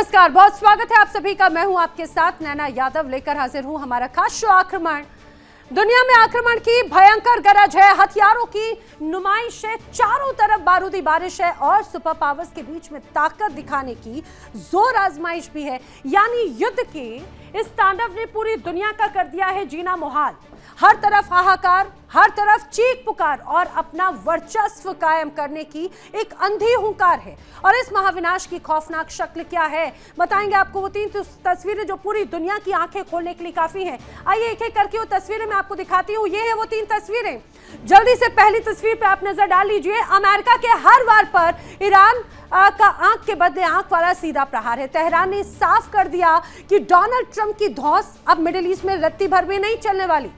नमस्कार, बहुत स्वागत है आप सभी का। मैं हूं आपके साथ नैना यादव, लेकर हाजिर हूं हमारा खास शो आक्रमण। दुनिया में आक्रमण की भयंकर गरज है, हथियारों की नुमाइश है, चारों तरफ बारूदी बारिश है और सुपर पावर्स के बीच में ताकत दिखाने की जोर आजमाइश भी है। यानी युद्ध के इस तांडव ने पूरी दुनिया का कर दिया है जीना मुहाल। हर तरफ हाहाकार, हर तरफ चीख पुकार और अपना वर्चस्व कायम करने की एक अंधी हुंकार है। और इस महाविनाश की खौफनाक शक्ल क्या है, बताएंगे आपको वो 3 तस्वीरें जो पूरी दुनिया की आंखें खोलने के लिए काफी हैं। आइए एक एक करके वो तस्वीरें मैं आपको दिखाती हूँ। ये है वो 3 तस्वीरें। जल्दी से पहली तस्वीर पे आप नजर डाल लीजिए। अमेरिका के हर वार पर ईरान का आंख के बदले आंख वाला सीधा प्रहार है। तेहरान ने साफ कर दिया कि डोनाल्ड ट्रंप की धौंस अब मिडिल ईस्ट में रत्ती भर भी नहीं चलने वाली।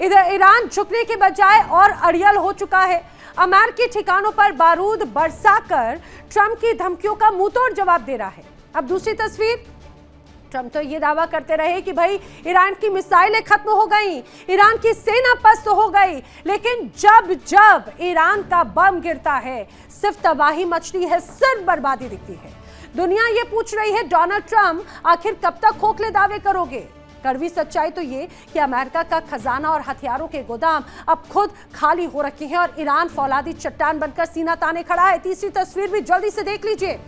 इधर ईरान झुकने के बजाय और अड़ियल हो चुका है। अमेरिकी ठिकानों पर बारूद बरसाकर ट्रंप की धमकियों का मुंहतोड़ जवाब दे रहा है। अब दूसरी तस्वीर। ट्रंप तो ये दावा करते रहे कि भाई ईरान की मिसाइलें खत्म हो गई, ईरान की सेना पस्त हो गई, लेकिन जब जब ईरान का बम गिरता है सिर्फ तबाही मचती है, सिर्फ बर्बादी दिखती है। दुनिया ये पूछ रही है, डोनाल्ड ट्रंप आखिर कब तक खोखले दावे करोगे? कड़वी सच्चाई तो ये कि अमेरिका का खजाना और हथियारों के गोदाम अब खुद खाली हो रखे हैं और ईरान फौलादी चट्टान बनकर सीना ताने खड़ा है। तीसरी तस्वीर भी जल्दी से देख लीजिए।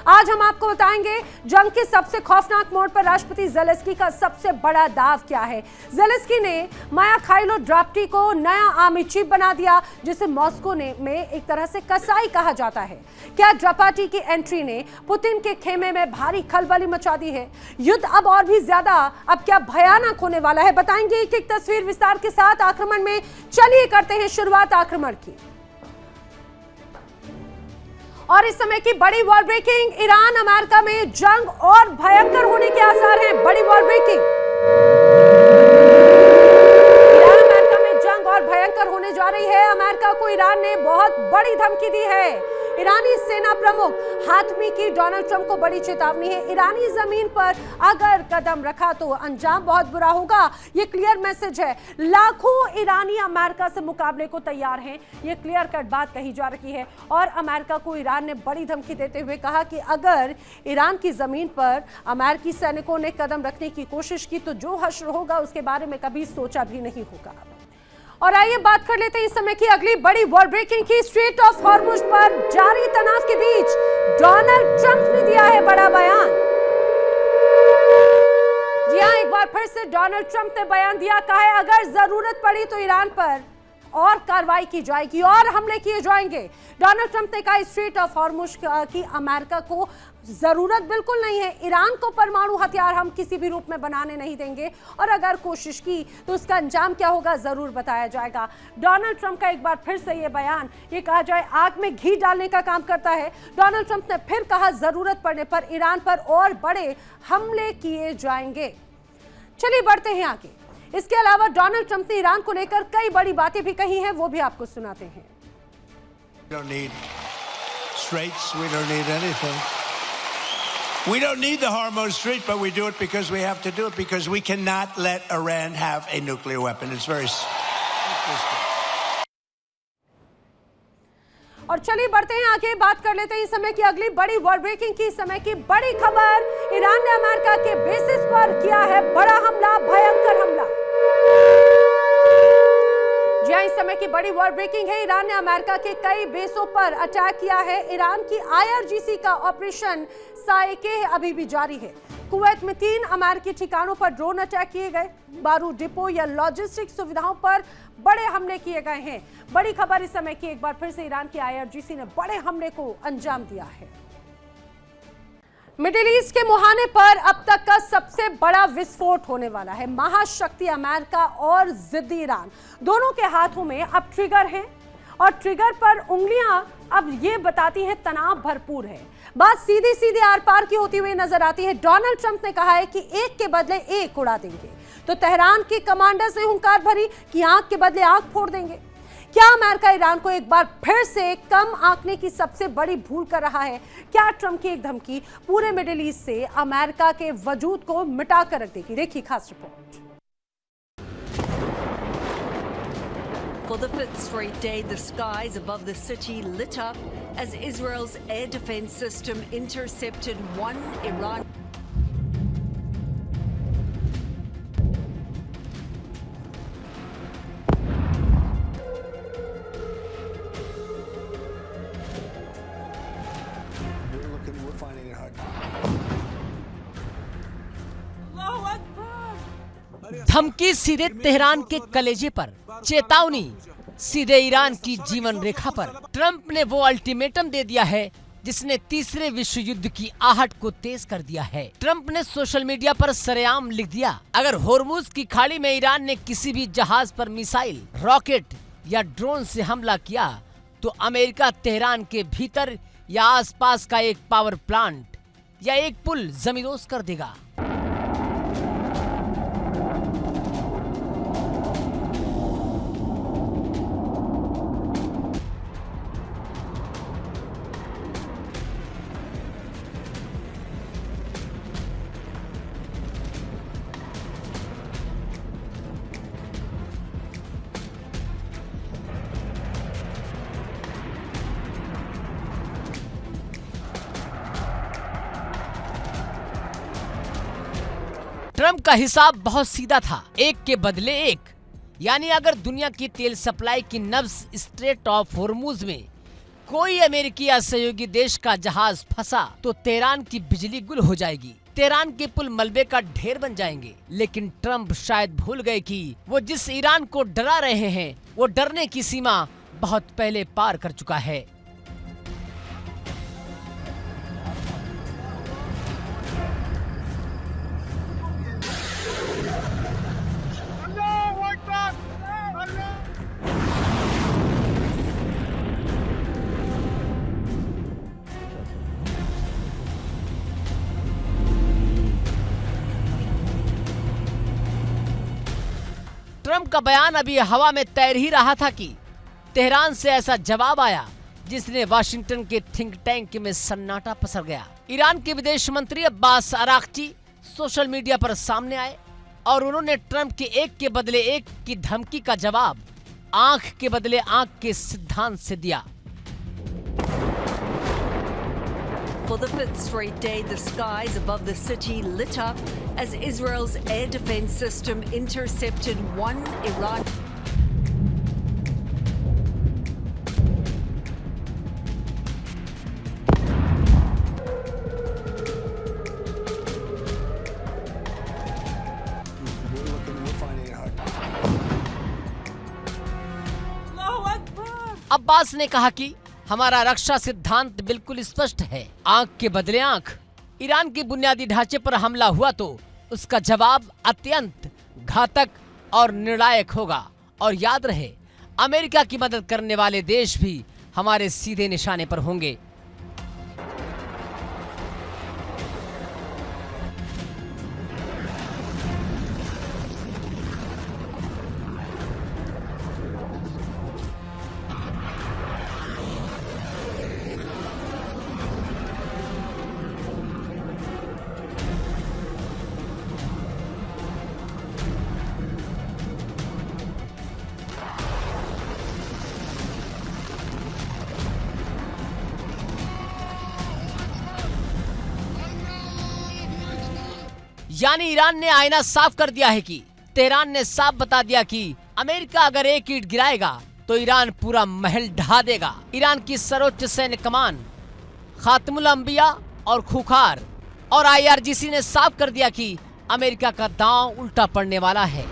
आज हम आपको बताएंगे जंग के सबसे खौफनाक मोड़ पर राष्ट्रपति ज़ेलेंस्की का सबसे बड़ा दाव क्या है। ज़ेलेंस्की ने मायाखाइलो ड्राफ्टी को नया आर्मी चीफ बना दिया, जिसे मॉस्को में एक तरह से कसाई कहा जाता है। क्या ड्रापाटी की एंट्री ने पुतिन के खेमे में भारी खलबली मचा दी है? युद्ध अब और भी ज्यादा अब क्या भयानक होने वाला है, बताएंगे एक एक तस्वीर विस्तार के साथ आक्रमण में। चलिए करते हैं शुरुआत आक्रमण की। और इस समय की बड़ी वॉर ब्रेकिंग, ईरान अमेरिका में जंग और भयंकर होने के आसार हैं। बड़ी वॉर ब्रेकिंग, ईरान अमेरिका में जंग और भयंकर होने जा रही है। अमेरिका को ईरान ने बहुत बड़ी धमकी दी है। ईरानी सेना प्रमुख हातमी की डोनाल्ड ट्रंप को बड़ी चेतावनी है। ईरानी जमीन पर अगर कदम रखा तो अंजाम बहुत बुरा होगा, ये क्लियर मैसेज है। लाखों ईरानी अमेरिका से मुकाबले को तैयार हैं, ये क्लियर कट बात कही जा रही है। और अमेरिका को ईरान ने बड़ी धमकी देते हुए कहा कि अगर ईरान की जमीन पर अमेरिकी सैनिकों ने कदम रखने की कोशिश की तो जो हश्र होगा उसके बारे में कभी सोचा भी नहीं होगा। और आइए बात कर लेते हैं इस समय की अगली बड़ी वॉर ब्रेकिंग की। स्ट्रेट ऑफ हॉर्मुज पर जारी तनाव के बीच डोनाल्ड ट्रंप ने दिया है बड़ा बयान। जी हां, एक बार फिर से डोनाल्ड ट्रंप ने बयान दिया, कहा है अगर जरूरत पड़ी तो ईरान पर और कार्रवाई की जाएगी और हमले किए जाएंगे। डोनाल्ड ट्रंप ने कहा स्ट्रेट ऑफ हॉर्मुज की अमेरिका को जरूरत बिल्कुल नहीं है। ईरान को परमाणु हथियार हम किसी भी रूप में बनाने नहीं देंगे और अगर कोशिश की तो उसका अंजाम क्या होगा जरूर बताया जाएगा। डोनाल्ड ट्रंप का एक बार फिर से ये बयान, ये कहा जाए आग में घी डालने का काम करता है। डोनाल्ड ट्रंप ने फिर कहा जरूरत पड़ने पर ईरान पर और बड़े हमले किए जाएंगे। चलिए बढ़ते हैं आगे। इसके अलावा डोनाल्ड ट्रंप ने ईरान को लेकर कई बड़ी बातें भी कही हैं, वो भी आपको सुनाते हैं। We don't need the Hormuz Strait, but we do it because we have to do it because we cannot let Iran have a nuclear weapon. It's very simple. और चलिए बढ़ते हैं आगे, बात कर लेते हैं इस समय की अगली बड़ी वॉर ब्रेकिंग की। समय की बड़ी खबर, ईरान ने अमेरिका के बेसिस पर किया है बड़ा हमला, भयंकर हमला। जी हां, इस समय की बड़ी वॉर ब्रेकिंग है। ईरान ने अमेरिका के कई बेसों पर अटैक किया है। ईरान की IRGC का ऑपरेशन साइके अभी भी जारी है। कुवैत में 3 अमेरिकी ठिकानों पर ड्रोन अटैक किए गए। बारूद डिपो या लॉजिस्टिक सुविधाओं पर बड़े हमले किए गए हैं। बड़ी खबर इस समय की, एक बार फिर से ईरान की IRGC ने बड़े हमले को अंजाम दिया है। मिडिल ईस्ट के मुहाने पर अब तक का सबसे बड़ा विस्फोट होने वाला है। महाशक्ति अमेरिका और जिद्दी ईरान दोनों के हाथों में अब ट्रिगर है और ट्रिगर पर उंगलियां अब ये बताती हैं तनाव भरपूर है। बात सीधी सीधी आर पार की होती हुई नजर आती है। डोनाल्ड ट्रंप ने कहा है कि एक के बदले एक उड़ा देंगे, तो तेहरान के कमांडर से हुंकार भरी कि आंख के बदले आंख फोड़ देंगे। क्या अमेरिका ईरान को एक बार फिर से कम आंकने की सबसे बड़ी भूल कर रहा है? क्या ट्रंप की एक धमकी पूरे मिडिल ईस्ट से अमेरिका के वजूद को मिटा कर रख देगी? देखिए खास report. For the 5th straight day, the skies above the city lit up as Israel's air defense system intercepted one Iran. We're finding it hard. धमकी सीधे तेहरान के कलेजे पर, चेतावनी सीधे ईरान की जीवन रेखा पर। ट्रंप ने वो अल्टीमेटम दे दिया है जिसने तीसरे विश्व युद्ध की आहट को तेज कर दिया है। ट्रंप ने सोशल मीडिया पर सरेआम लिख दिया, अगर होर्मुज की खाड़ी में ईरान ने किसी भी जहाज पर मिसाइल, रॉकेट या ड्रोन से हमला किया तो अमेरिका तेहरान के भीतर या आसपास का एक पावर प्लांट या एक पुल जमींदोज कर देगा। ट्रंप का हिसाब बहुत सीधा था, एक के बदले एक। यानी अगर दुनिया की तेल सप्लाई की नब्ज स्ट्रेट ऑफ होर्मुज में कोई अमेरिकी या सहयोगी देश का जहाज फंसा तो तेहरान की बिजली गुल हो जाएगी, तेहरान के पुल मलबे का ढेर बन जाएंगे। लेकिन ट्रंप शायद भूल गए कि वो जिस ईरान को डरा रहे हैं वो डरने की सीमा बहुत पहले पार कर चुका है। ट्रंप का बयान अभी हवा में तैर ही रहा था कि तेहरान से ऐसा जवाब आया जिसने वाशिंगटन के थिंक टैंक में सन्नाटा पसर गया। ईरान के विदेश मंत्री अब्बास अराक्ची सोशल मीडिया पर सामने आए और उन्होंने ट्रंप के एक के बदले एक की धमकी का जवाब आंख के बदले आंख के सिद्धांत से दिया। For the fifth straight day, the skies above the city lit up as Israel's air defense system intercepted one Iran. We're finding it hard. Abbas ने कहा कि हमारा रक्षा सिद्धांत बिल्कुल स्पष्ट है, आंख के बदले आंख। ईरान के बुनियादी ढांचे पर हमला हुआ तो उसका जवाब अत्यंत घातक और निर्णायक होगा। और याद रहे, अमेरिका की मदद करने वाले देश भी हमारे सीधे निशाने पर होंगे। यानी ईरान ने आईना साफ कर दिया है कि तेहरान ने साफ बता दिया कि अमेरिका अगर एक ईंट गिराएगा तो ईरान पूरा महल ढहा देगा। ईरान की सर्वोच्च सैन्य कमान खातमुल अंबिया और खूखार और IRGC ने साफ कर दिया कि अमेरिका का दांव उल्टा पड़ने वाला है।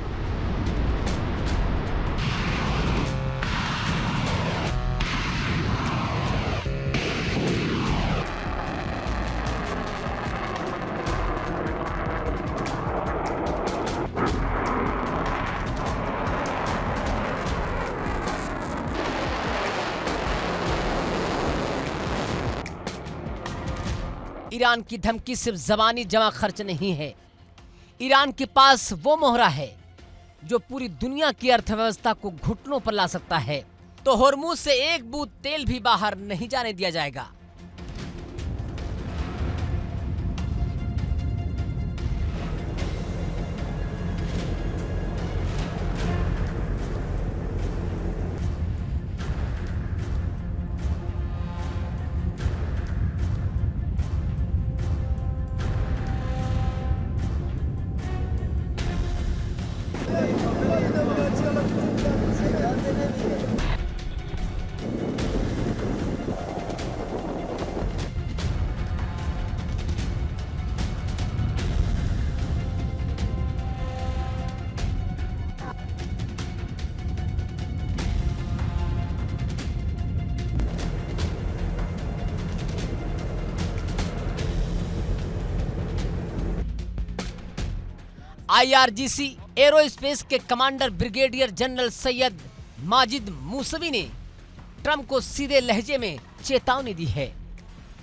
ईरान की धमकी सिर्फ जबानी जमा खर्च नहीं है, ईरान के पास वो मोहरा है जो पूरी दुनिया की अर्थव्यवस्था को घुटनों पर ला सकता है। तो होर्मुज से एक बूंद तेल भी बाहर नहीं जाने दिया जाएगा। IRGC एरोस्पेस के commander brigadier general Syed Majid Moosvi ने ट्रंप को सीधे लहजे में चेतावनी दी है।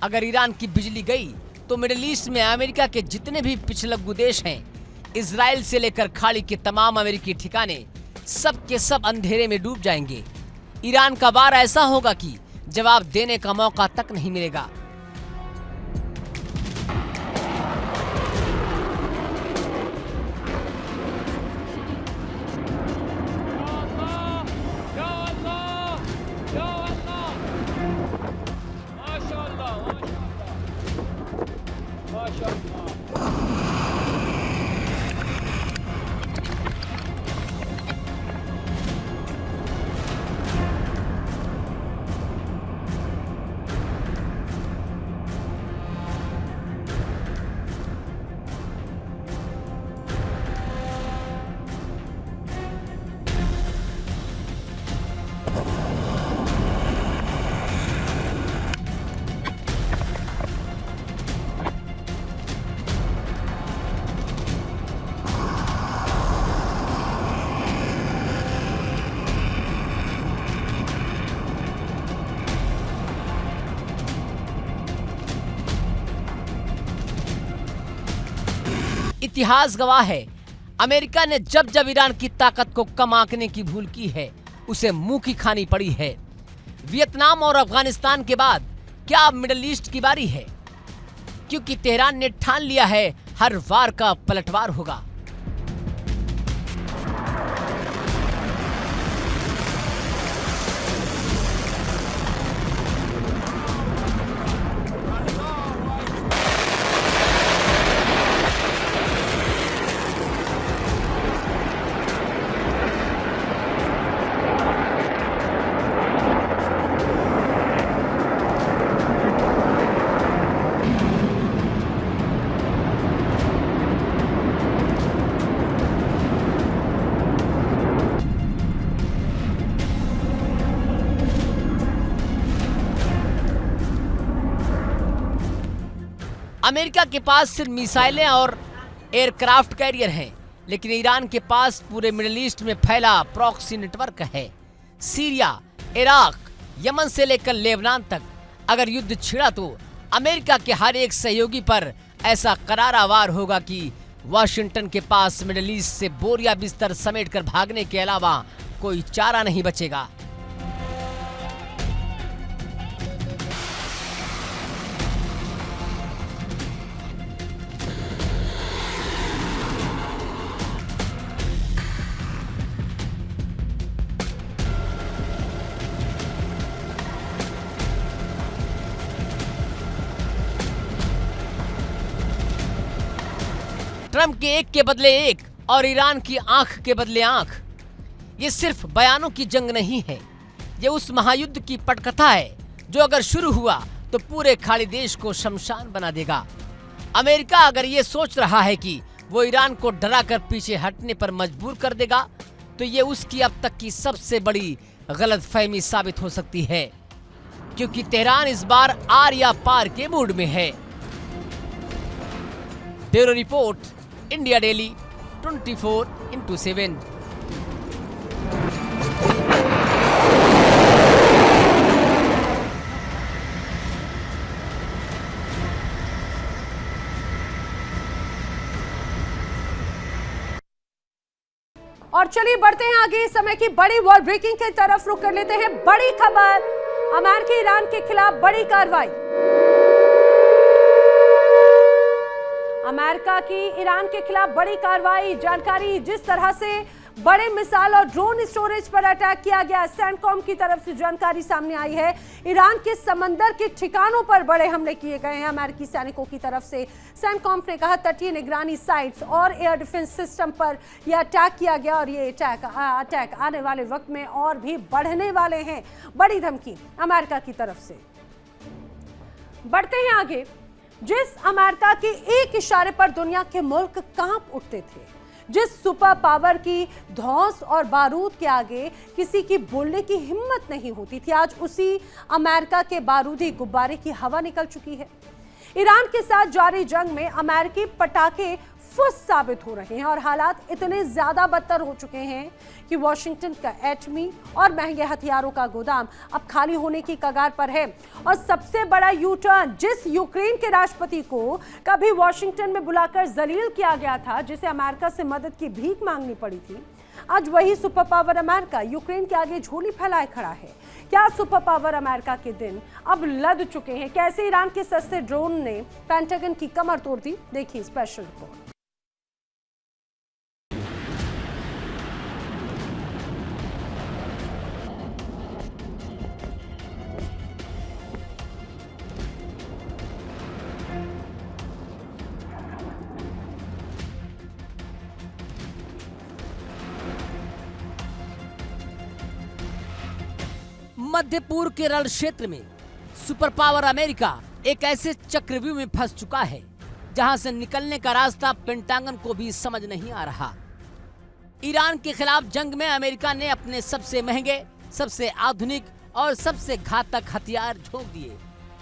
अगर ईरान की बिजली गई तो मिडिल ईस्ट में अमेरिका के जितने भी पिछलग्गू देश हैं, इजराइल से लेकर खाड़ी के तमाम अमेरिकी ठिकाने सब के सब अंधेरे में डूब जाएंगे। ईरान का वार ऐसा होगा कि जवाब देने का मौका तक नहीं मिलेगा। इतिहास गवाह है, अमेरिका ने जब जब ईरान की ताकत को कम आंकने की भूल की है, उसे मुंह की खानी पड़ी है। वियतनाम और अफगानिस्तान के बाद क्या अब मिडिल ईस्ट की बारी है? क्योंकि तेहरान ने ठान लिया है हर वार का पलटवार होगा। अमेरिका के पास सिर्फ मिसाइलें और एयरक्राफ्ट कैरियर हैं, लेकिन ईरान के पास पूरे मिडिल ईस्ट में फैला प्रॉक्सी नेटवर्क है। सीरिया, इराक, यमन से लेकर लेबनान तक अगर युद्ध छिड़ा तो अमेरिका के हर एक सहयोगी पर ऐसा करारा वार होगा कि वाशिंगटन के पास मिडिल ईस्ट से बोरिया बिस्तर समेटकर भागने के अलावा कोई चारा नहीं बचेगा। ट्रंप के एक के बदले एक और ईरान की आंख के बदले आंख, ये सिर्फ बयानों की जंग नहीं है, ये उस महायुद्ध की पटकथा है जो अगर शुरू हुआ तो पूरे खाड़ी देश को शमशान बना देगा। अमेरिका अगर ये सोच रहा है कि वो ईरान को डराकर पीछे हटने पर मजबूर कर देगा, तो ये उसकी अब तक की सबसे बड़ी गलतफहमी साबित हो सकती है, क्योंकि तेहरान इस बार आर या पार के मूड में है। Bureau report, India daily 24/7। और चलिए बढ़ते हैं आगे। इस समय की बड़ी वर्ल्ड ब्रेकिंग की तरफ रुख कर लेते हैं। बड़ी खबर, अमेरिका ईरान के खिलाफ बड़ी कार्रवाई। अमेरिका की ईरान के खिलाफ बड़ी कार्रवाई। जानकारी, जिस तरह से बड़े मिसाइल और ड्रोन स्टोरेज पर अटैक किया गया, सेंटकॉम की तरफ से जानकारी सामने आई है। ईरान के समंदर के ठिकानों पर बड़े हमले किए गए हैं अमेरिकी सैनिकों की तरफ से। सेंटकॉम ने कहा तटीय निगरानी साइट्स और एयर डिफेंस सिस्टम पर यह अटैक किया गया और ये अटैक आने वाले वक्त में और भी बढ़ने वाले हैं। बड़ी धमकी अमेरिका की तरफ से। बढ़ते हैं आगे। जिस अमेरिका के एक इशारे पर दुनिया के मुल्क कांप उठते थे, जिस सुपर पावर की धौंस और बारूद के आगे किसी की बोलने की हिम्मत नहीं होती थी, आज उसी अमेरिका के बारूदी गुब्बारे की हवा निकल चुकी है। ईरान के साथ जारी जंग में अमेरिकी पटाखे फुस साबित हो रहे हैं और हालात इतने ज्यादा बदतर हो चुके हैं कि वॉशिंगटन का एटमी और महंगे हथियारों का गोदाम अब खाली होने की कगार पर है। और सबसे बड़ा यू टर्न, जिस यूक्रेन के राष्ट्रपति को कभी वॉशिंगटन में बुलाकर जलील किया गया था, जिसे अमेरिका से मदद की भीख मांगनी पड़ी थी, आज वही सुपर पावर अमेरिका यूक्रेन के आगे झोली फैलाए खड़ा है। क्या सुपर पावर अमेरिका के दिन अब लद चुके हैं? कैसे ईरान के सस्ते ड्रोन ने पेंटागन की कमर तोड़ दी? देखिए स्पेशल रिपोर्ट। मध्य पूर्व के रण क्षेत्र में सुपर पावर अमेरिका एक ऐसे चक्रव्यूह में फंस चुका है जहां से निकलने का रास्ता पेंटागन को भी समझ नहीं आ रहा। ईरान के खिलाफ जंग में अमेरिका ने अपने सबसे महंगे, सबसे आधुनिक और सबसे घातक हथियार झोंक दिए,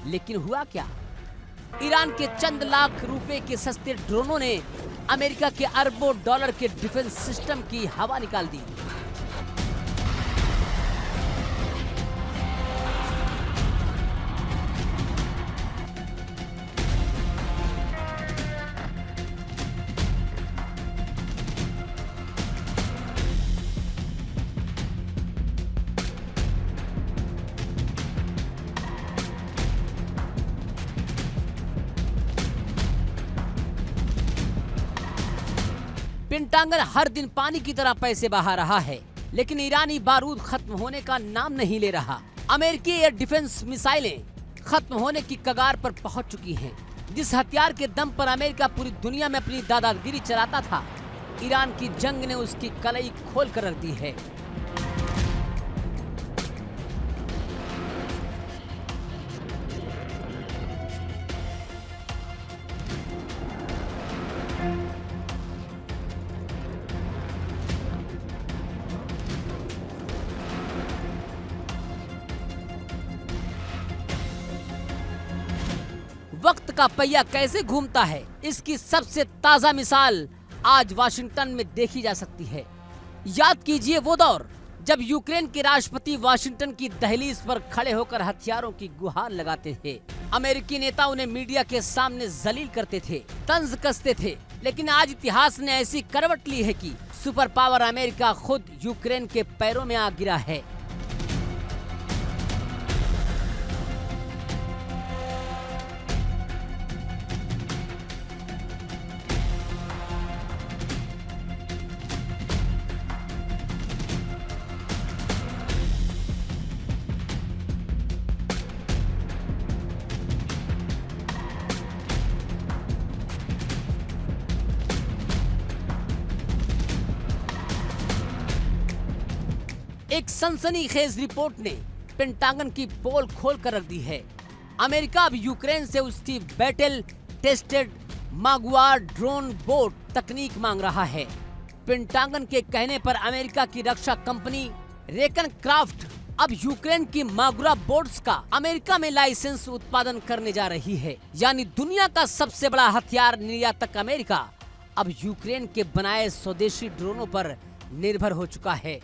लेकिन हुआ क्या? ईरान के चंद लाख रुपए के सस्ते ड्रोनों ने अमेरिका के अरबों डॉलर के डिफेंस सिस्टम की हवा निकाल दी। पेंटागन हर दिन पानी की तरह पैसे बहा रहा है, लेकिन ईरानी बारूद खत्म होने का नाम नहीं ले रहा। अमेरिकी एयर डिफेंस मिसाइलें खत्म होने की कगार पर पहुंच चुकी हैं। जिस हथियार के दम पर अमेरिका पूरी दुनिया में अपनी दादागिरी चलाता था, ईरान की जंग ने उसकी कलई खोल कर रख दी है। वक्त का पहिया कैसे घूमता है, इसकी सबसे ताजा मिसाल आज वाशिंगटन में देखी जा सकती है। याद कीजिए वो दौर जब यूक्रेन के राष्ट्रपति वाशिंगटन की दहलीज पर खड़े होकर हथियारों की गुहार लगाते थे। अमेरिकी नेता उन्हें मीडिया के सामने जलील करते थे, तंज कसते थे। लेकिन आज इतिहास ने ऐसी करवट ली है कि सुपर पावर अमेरिका खुद यूक्रेन के पैरों में आ गिरा है। एक सनसनीखेज रिपोर्ट ने पेंटागन की पोल खोल कर रख दी है। अमेरिका अब यूक्रेन से उसकी बैटल टेस्टेड मागुआर ड्रोन बोट तकनीक मांग रहा है। पेंटागन के कहने पर अमेरिका की रक्षा कंपनी रेकन क्राफ्ट अब यूक्रेन की मागुरा बोट्स का अमेरिका में लाइसेंस उत्पादन करने जा रही है। यानी दुनिया का सबसे बड़ा हथियार निर्यातक अमेरिका अब यूक्रेन के बनाए स्वदेशी ड्रोनों पर निर्भर हो चुका है।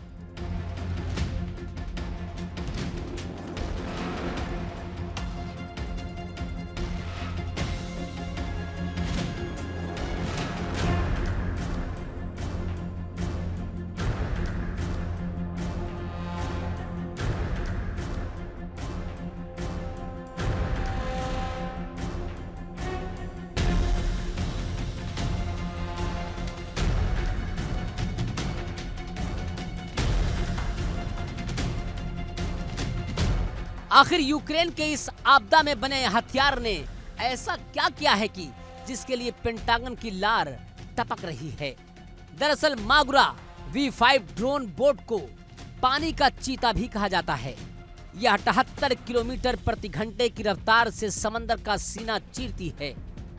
आखिर यूक्रेन के इस आपदा में बने हथियार ने ऐसा क्या किया है कि जिसके लिए पेंटागन की लार टपक रही है। दरअसल मागुरा V5 ड्रोन बोट को पानी का चीता भी कहा जाता है। यह 78 किलोमीटर प्रति घंटे की रफ्तार से समंदर का सीना चीरती है।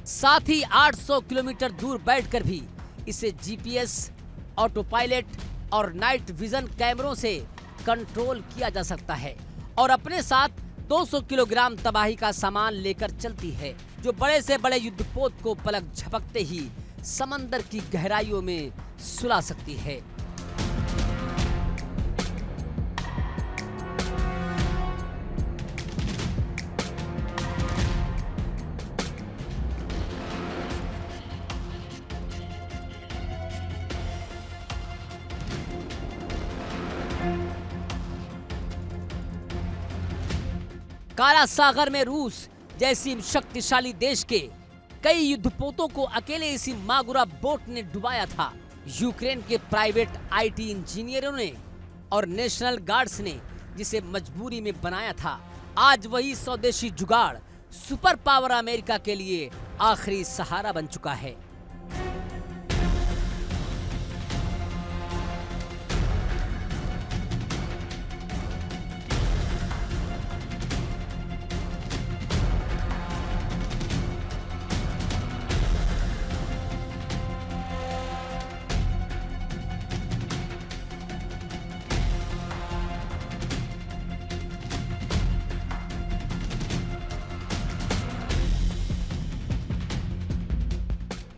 साथ ही 800 किलोमीटर दूर बैठकर भी इसे GPS, ऑटो पायलट और नाइट विजन कैमरों से कंट्रोल किया जा सकता है और अपने साथ 200 किलोग्राम तबाही का सामान लेकर चलती है, जो बड़े से बड़े युद्धपोत को पलक झपकते ही समंदर की गहराइयों में सुला सकती है। काला सागर में रूस जैसी शक्तिशाली देश के कई युद्धपोतों को अकेले इसी मागुरा बोट ने डुबाया था। यूक्रेन के प्राइवेट आईटी इंजीनियरों ने और नेशनल गार्ड्स ने जिसे मजबूरी में बनाया था, आज वही स्वदेशी जुगाड़ सुपर पावर अमेरिका के लिए आखिरी सहारा बन चुका है।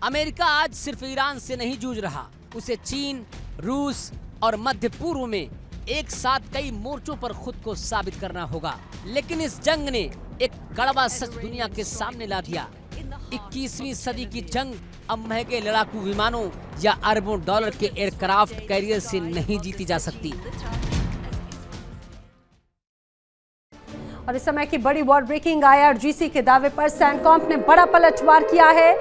अमेरिका आज सिर्फ ईरान से नहीं जूझ रहा, उसे चीन, रूस और मध्य पूर्व में एक साथ कई मोर्चों पर खुद को साबित करना होगा। लेकिन इस जंग ने एक कड़वा सच दुनिया के सामने ला दिया। 21वीं सदी की जंग अब महंगे लड़ाकू विमानों या अरबों डॉलर के एयरक्राफ्ट कैरियर से नहीं जीती जा सकती। और इस समय की बड़ी वॉर ब्रेकिंग IRGC के दावे पर सैनकॉम ने बड़ा पलटवार किया है।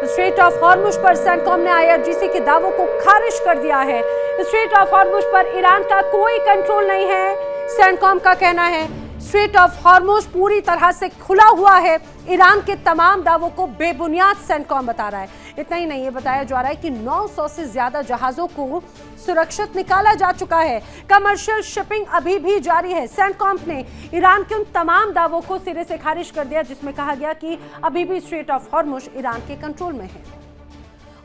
स्ट्रेट ऑफ हॉर्मुज पर सैनकॉम ने IRGC के दावों को खारिज कर दिया है। स्ट्रेट ऑफ हॉर्मुज पर ईरान का कोई कंट्रोल नहीं है, सैनकॉम का कहना है। स्ट्रेट ऑफ हॉर्मुज पूरी तरह से खुला हुआ है। ईरान के तमाम दावों को बेबुनियाद सैनकॉम बता रहा है। इतना ही नहीं, ये बताया जा रहा है कि 900 से ज्यादा जहाजों को सुरक्षित निकाला जा चुका है। कमर्शियल शिपिंग अभी भी जारी है। सैनकॉम ने ईरान के उन तमाम दावों को सिरे से खारिज कर दिया जिसमें कहा गया कि अभी भी स्ट्रेट ऑफ हॉर्मुज ईरान के कंट्रोल में है।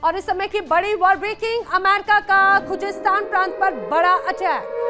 और इस समय की बड़ी वॉर ब्रेकिंग, अमेरिका का खुजेस्तान प्रांत पर बड़ा अटैक।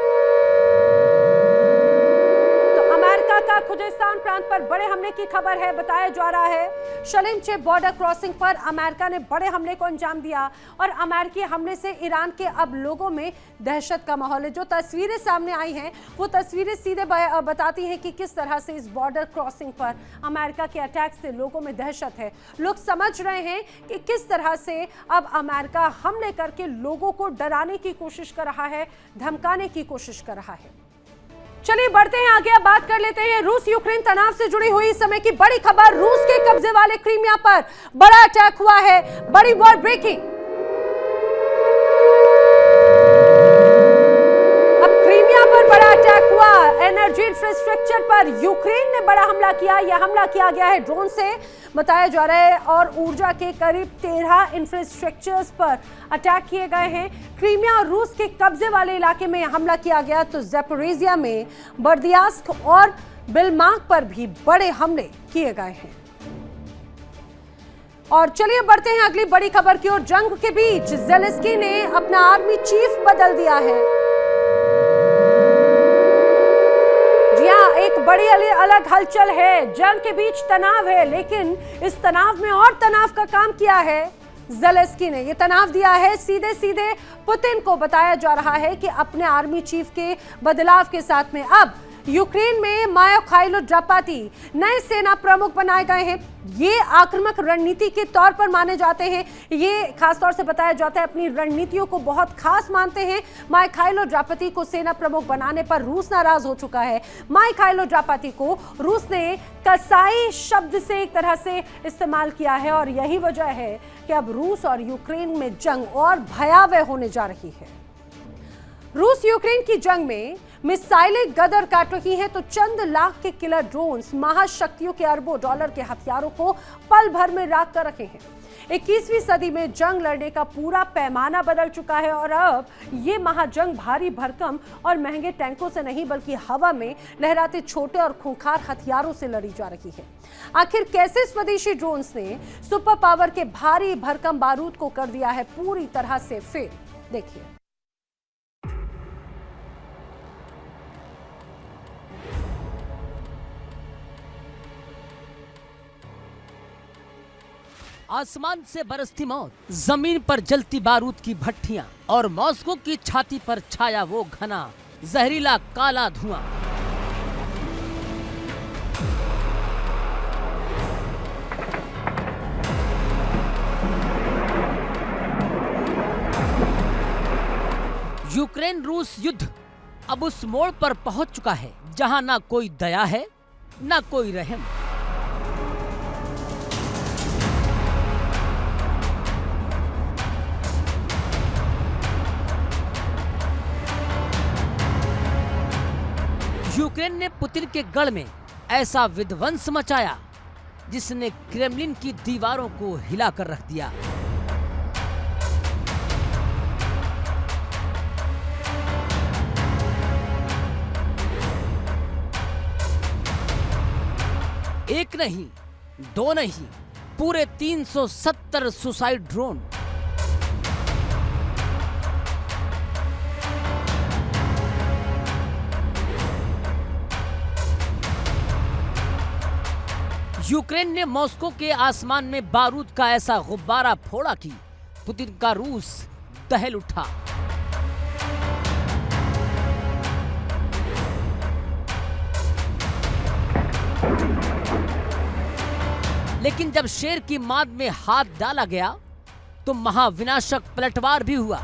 अमेरिका का खुजेस्तान प्रांत पर बड़े हमले की खबर है। बताया जा रहा है शलेमचे बॉर्डर क्रॉसिंग पर अमेरिका ने बड़े हमले को अंजाम दिया और अमेरिकी हमले से ईरान के अब लोगों में दहशत का माहौल है। जो तस्वीरें सामने आई हैं वो तस्वीरें सीधे बताती हैं कि किस तरह से इस बॉर्डर क्रॉसिंग पर अमेरिका के अटैक से लोगों में दहशत है। लोग समझ रहे हैं कि किस तरह से अब अमेरिका हमले करके लोगों को डराने की कोशिश कर रहा है, धमकाने की कोशिश कर रहा है। चलिए बढ़ते हैं आगे, अब बात कर लेते हैं रूस यूक्रेन तनाव से जुड़ी हुई इस समय की बड़ी खबर। रूस के कब्जे वाले क्रीमिया पर बड़ा अटैक हुआ है, बड़ी वॉर ब्रेकिंग। अब क्रीमिया पर बड़ा अटैक हुआ, एनर्जी इंफ्रास्ट्रक्चर पर यूक्रेन ने बड़ा हमला किया। यह हमला किया गया है ड्रोन से, बताया जा रहा है, और ऊर्जा के करीब 13 इंफ्रास्ट्रक्चर्स पर अटैक किए गए हैं। क्रीमिया और रूस के कब्जे वाले इलाके में हमला किया गया, तो ज़ैपोरिज़िया में बर्दियास्क और बिलमार्क पर भी बड़े हमले किए गए हैं। और चलिए बढ़ते हैं अगली बड़ी खबर की ओर। जंग के बीच ज़ेलेंस्की ने अपना आर्मी चीफ बदल दिया है। जी हाँ, एक बड़ी अलग हलचल है। जंग के बीच तनाव है, लेकिन इस तनाव में और तनाव का काम किया है ज़ेलेंस्की ने। ये तनाव दिया है सीधे सीधे पुतिन को। बताया जा रहा है कि अपने आर्मी चीफ के बदलाव के साथ में अब यूक्रेन में मायखाइलो ड्रापाती नए सेना प्रमुख बनाए गए हैं। ये आक्रामक रणनीति के तौर पर माने जाते हैं। ये खासतौर से बताया जाता है अपनी रणनीतियों को बहुत खास मानते हैं। मायखाइलो ड्रापाती को सेना प्रमुख बनाने पर रूस नाराज हो चुका है। मायखाइलो ड्रापाती को रूस ने कसाई शब्द से एक तरह से इस्तेमाल किया है और यही वजह है कि अब रूस और यूक्रेन में जंग और भयावह होने जा रही है। रूस यूक्रेन की जंग में मिसाइलें गदर काट रही हैं, तो चंद लाख के किलर ड्रोन्स महाशक्तियों के अरबों डॉलर के हथियारों को पल भर में राख कर रखे हैं। 21वीं सदी में जंग लड़ने का पूरा पैमाना बदल चुका है और अब ये महाजंग भारी भरकम और महंगे टैंकों से नहीं बल्कि हवा में लहराते छोटे और खूंखार हथियारों से लड़ी जा रही है। आखिर कैसे स्वदेशी ड्रोन्स ने सुपर पावर के भारी भरकम बारूद को कर दिया है पूरी तरह से फेल, देखिए। आसमान से बरसती मौत, जमीन पर जलती बारूद की भट्टियां और मॉस्को की छाती पर छाया वो घना जहरीला काला धुआं। यूक्रेन रूस युद्ध अब उस मोड़ पर पहुंच चुका है जहां ना कोई दया है ना कोई रहम। यूक्रेन ने पुतिन के गढ़ में ऐसा विध्वंस मचाया जिसने क्रेमलिन की दीवारों को हिलाकर रख दिया। एक नहीं, दो नहीं, पूरे 370 सुसाइड ड्रोन। यूक्रेन ने मॉस्को के आसमान में बारूद का ऐसा गुब्बारा फोड़ा कि पुतिन का रूस दहल उठा। लेकिन जब शेर की मांद में हाथ डाला गया तो महाविनाशक पलटवार भी हुआ।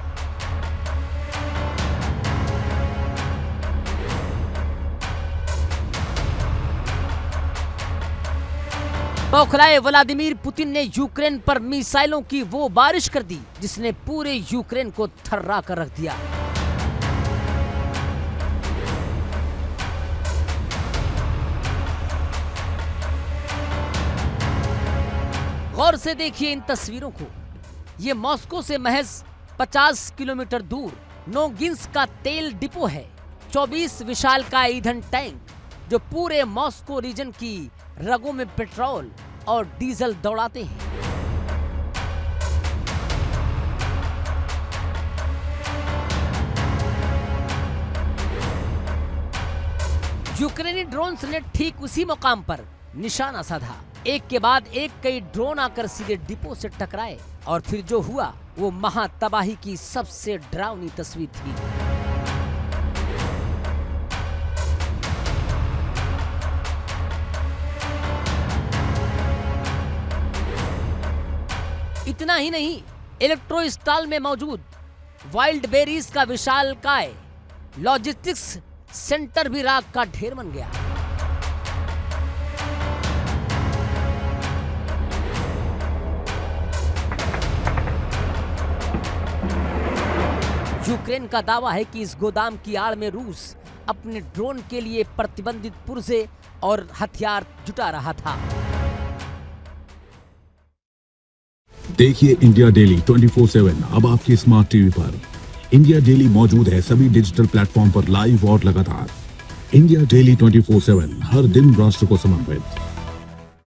बौखलाए व्लादिमीर पुतिन ने यूक्रेन पर मिसाइलों की वो बारिश कर दी जिसने पूरे यूक्रेन को थर्रा कर रख दिया। गौर से देखिए इन तस्वीरों को। ये मॉस्को से महज 50 किलोमीटर दूर नोगिंस का तेल डिपो है। 24 विशाल का ईंधन टैंक जो पूरे मॉस्को रीजन की रगों में पेट्रोल और डीजल दौड़ाते हैं। यूक्रेनी ड्रोन्स ने ठीक उसी मुकाम पर निशाना साधा। एक के बाद एक कई ड्रोन आकर सीधे डिपो से टकराए और फिर जो हुआ वो महातबाही की सबसे डरावनी तस्वीर थी। इतना ही नहीं, इलेक्ट्रोस्टाल में मौजूद वाइल्ड बेरीज का विशालकाय लॉजिस्टिक्स सेंटर भी राख का ढेर बन गया। यूक्रेन का दावा है कि इस गोदाम की आड़ में रूस अपने ड्रोन के लिए प्रतिबंधित पुर्जे और हथियार जुटा रहा था। देखिए इंडिया डेली 24/7 अब आपके स्मार्ट टीवी पर। इंडिया डेली मौजूद है सभी डिजिटल प्लेटफॉर्म पर लाइव और लगातार। इंडिया डेली 24/7 हर दिन राष्ट्र को समर्पित।